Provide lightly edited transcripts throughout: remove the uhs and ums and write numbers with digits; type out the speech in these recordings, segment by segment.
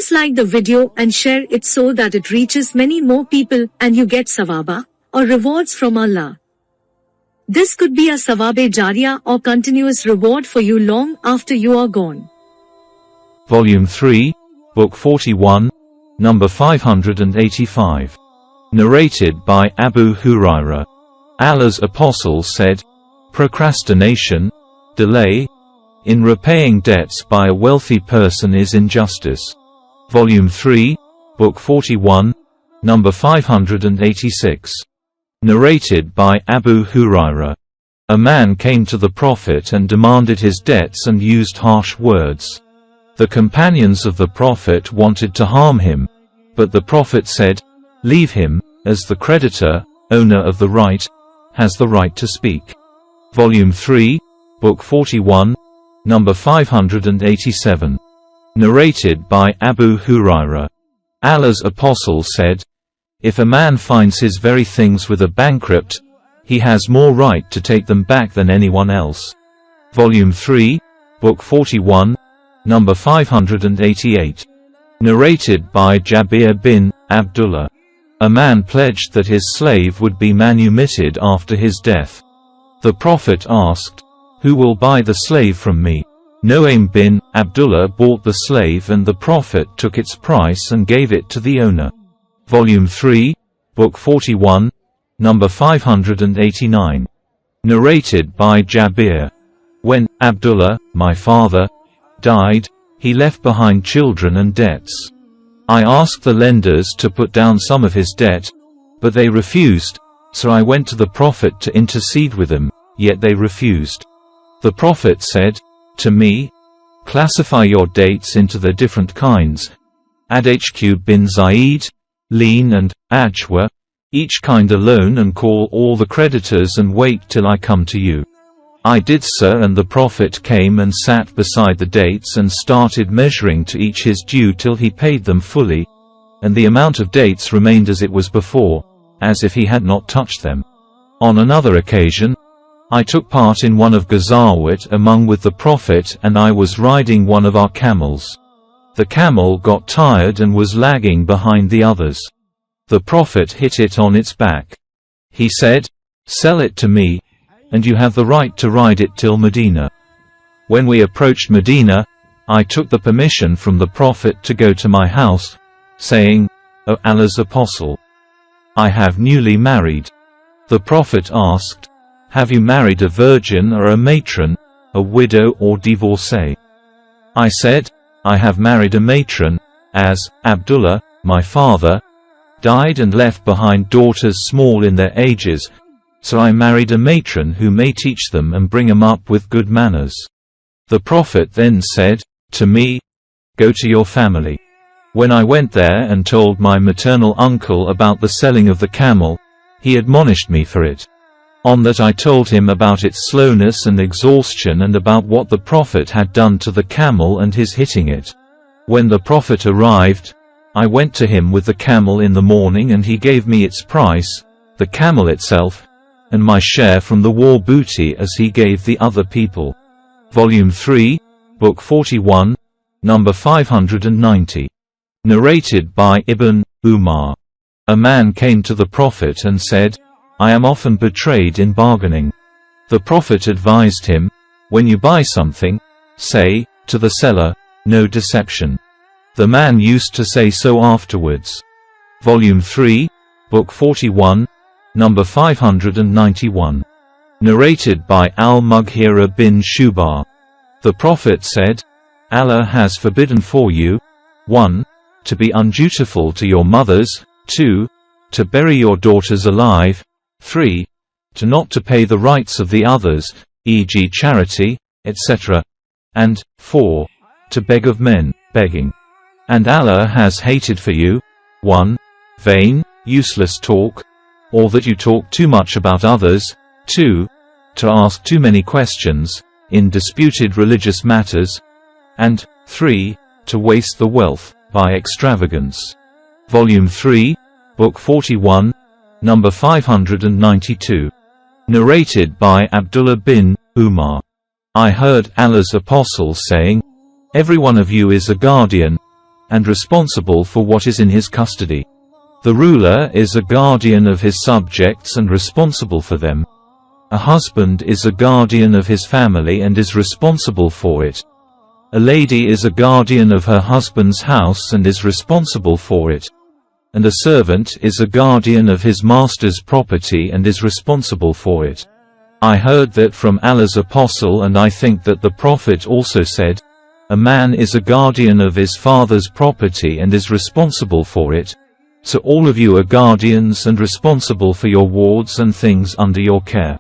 Please like the video and share it so that it reaches many more people and you get sawaba, or rewards from Allah. This could be a sawabe jariyah or continuous reward for you long after you are gone. Volume 3, Book 41, number 585. Narrated by Abu Hurairah. Allah's Apostle said, procrastination, delay, in repaying debts by a wealthy person is injustice. Volume 3, Book 41, number 586. Narrated by Abu Hurairah. A man came to the Prophet and demanded his debts and used harsh words. The companions of the Prophet wanted to harm him, but the Prophet said, leave him, as the creditor, owner of the right, has the right to speak. Volume 3, Book 41, number 587. Narrated by Abu Hurairah. Allah's Apostle said, if a man finds his very things with a bankrupt, he has more right to take them back than anyone else. Volume 3, Book 41, number 588. Narrated by Jabir bin Abdullah. A man pledged that his slave would be manumitted after his death. The Prophet asked, who will buy the slave from me? Nu'aym bin Abdullah bought the slave and the Prophet took its price and gave it to the owner. Volume 3, Book 41, number 589. Narrated by Jabir. When Abdullah, my father, died, he left behind children and debts. I asked the lenders to put down some of his debt, but they refused, so I went to the Prophet to intercede with them, yet they refused. The Prophet said to me, classify your dates into their different kinds. Adhq bin Zaid, Lin and Ajwa, each kind alone, and call all the creditors and wait till I come to you. I did so, and the Prophet came and sat beside the dates and started measuring to each his due till he paid them fully, and the amount of dates remained as it was before, as if he had not touched them. On another occasion, I took part in one of Ghazawat among with the Prophet, and I was riding one of our camels. The camel got tired and was lagging behind the others. The Prophet hit it on its back. He said, sell it to me, and you have the right to ride it till Medina. When we approached Medina, I took the permission from the Prophet to go to my house, saying, O Allah's Apostle, I have newly married. The Prophet asked, have you married a virgin or a matron, a widow or divorcee? I said, I have married a matron, as Abdullah, my father, died and left behind daughters small in their ages, so I married a matron who may teach them and bring them up with good manners. The Prophet then said to me, go to your family. When I went there and told my maternal uncle about the selling of the camel, he admonished me for it. On that I told him about its slowness and exhaustion and about what the Prophet had done to the camel and his hitting it. When the Prophet arrived, I went to him with the camel in the morning, and he gave me its price, the camel itself, and my share from the war booty as he gave the other people. Volume 3, Book 41, number 590. Narrated by Ibn Umar. A man came to the Prophet and said, I am often betrayed in bargaining. The Prophet advised him, when you buy something, say to the seller, no deception. The man used to say so afterwards. Volume 3, Book 41, number 591. Narrated by Al-Mughira bin Shu'bah. The Prophet said, Allah has forbidden for you, 1. To be undutiful to your mothers, 2. To bury your daughters alive, 3. To not to pay the rights of the others, e.g. charity, etc. and 4. To beg of men, begging. And Allah has hated for you, 1. Vain, useless talk, or that you talk too much about others, 2. To ask too many questions, in disputed religious matters, and 3. To waste the wealth, by extravagance. Volume 3, Book 41, number 592. Narrated by Abdullah bin Umar. I heard Allah's Apostle saying, every one of you is a guardian, and responsible for what is in his custody. The ruler is a guardian of his subjects and responsible for them. A husband is a guardian of his family and is responsible for it. A lady is a guardian of her husband's house and is responsible for it. And a servant is a guardian of his master's property and is responsible for it. I heard that from Allah's apostle, and I think that the Prophet also said, a man is a guardian of his father's property and is responsible for it. So all of you are guardians and responsible for your wards and things under your care.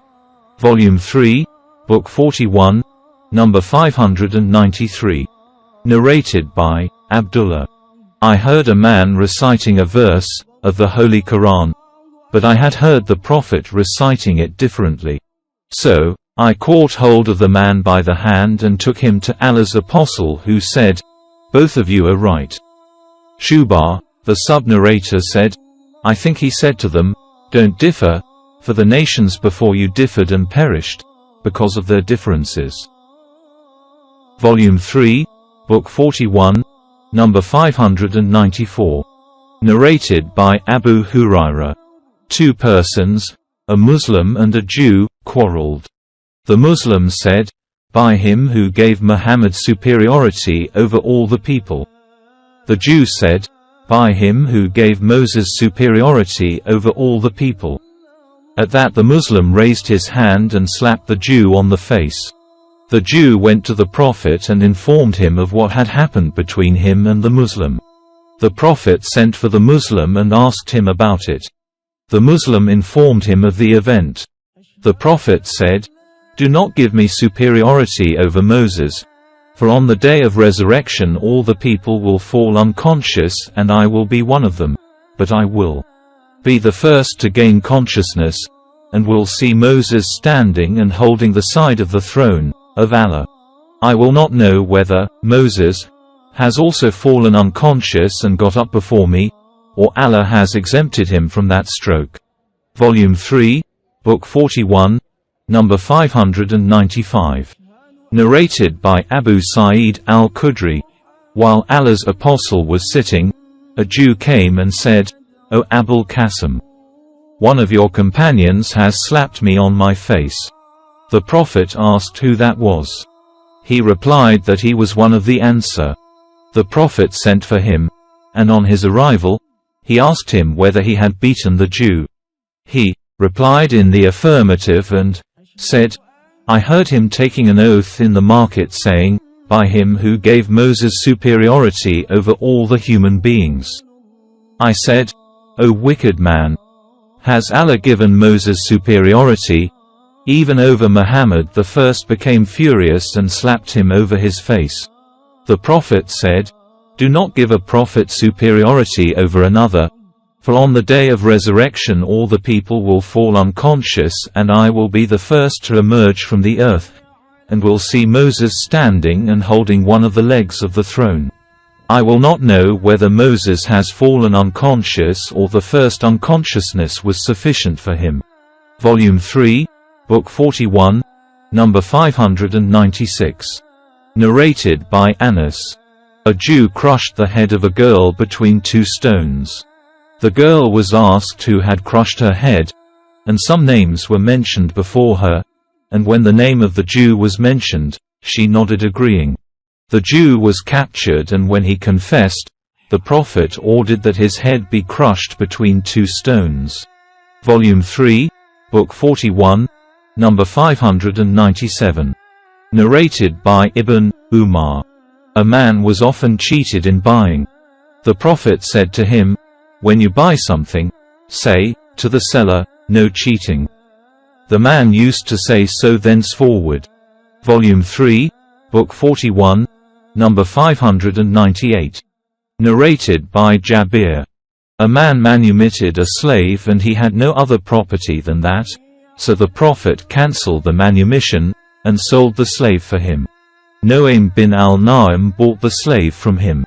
Volume 3, Book 41, number 593. Narrated by Abdullah. I heard a man reciting a verse of the Holy Quran, but I had heard the Prophet reciting it differently. So, I caught hold of the man by the hand and took him to Allah's apostle, who said, both of you are right. Shubha, the sub-narrator, said, I think he said to them, don't differ, for the nations before you differed and perished, because of their differences. Volume 3, Book 41, number 594. Narrated by Abu Hurairah. Two persons, a Muslim and a Jew, quarreled. The Muslim said, by him who gave Muhammad superiority over all the people. The Jew said, by him who gave Moses superiority over all the people. At that the Muslim raised his hand and slapped the Jew on the face. The Jew went to the Prophet and informed him of what had happened between him and the Muslim. The Prophet sent for the Muslim and asked him about it. The Muslim informed him of the event. The Prophet said, do not give me superiority over Moses, for on the day of resurrection all the people will fall unconscious and I will be one of them, but I will be the first to gain consciousness, and will see Moses standing and holding the side of the throne of Allah. I will not know whether Moses has also fallen unconscious and got up before me, or Allah has exempted him from that stroke. Volume 3, Book 41, number 595. Narrated by Abu Sa'id al-Khudri. While Allah's apostle was sitting, a Jew came and said, O Abul Qasim, one of your companions has slapped me on my face. The Prophet asked who that was. He replied that he was one of the Ansar. The Prophet sent for him, and on his arrival, he asked him whether he had beaten the Jew. He replied in the affirmative and said, I heard him taking an oath in the market saying, by him who gave Moses superiority over all the human beings. I said, O wicked man, has Allah given Moses superiority, even over Muhammad? The first became furious and slapped him over his face. The Prophet said, do not give a prophet superiority over another, for on the day of resurrection all the people will fall unconscious and I will be the first to emerge from the earth, and will see Moses standing and holding one of the legs of the throne. I will not know whether Moses has fallen unconscious or the first unconsciousness was sufficient for him. Volume 3, Book 41, number 596. Narrated by Anas. A Jew crushed the head of a girl between two stones. The girl was asked who had crushed her head, and some names were mentioned before her, and when the name of the Jew was mentioned, she nodded agreeing. The Jew was captured, and when he confessed, the Prophet ordered that his head be crushed between two stones. Volume 3, Book 41, number 597. Narrated by Ibn Umar. A man was often cheated in buying. The Prophet said to him, when you buy something, say to the seller, no cheating. The man used to say so thenceforward. Volume 3, Book 41, number 598. Narrated by Jabir. A man manumitted a slave and he had no other property than that, so the Prophet cancelled the manumission, and sold the slave for him. Noaim bin al-Na'im bought the slave from him.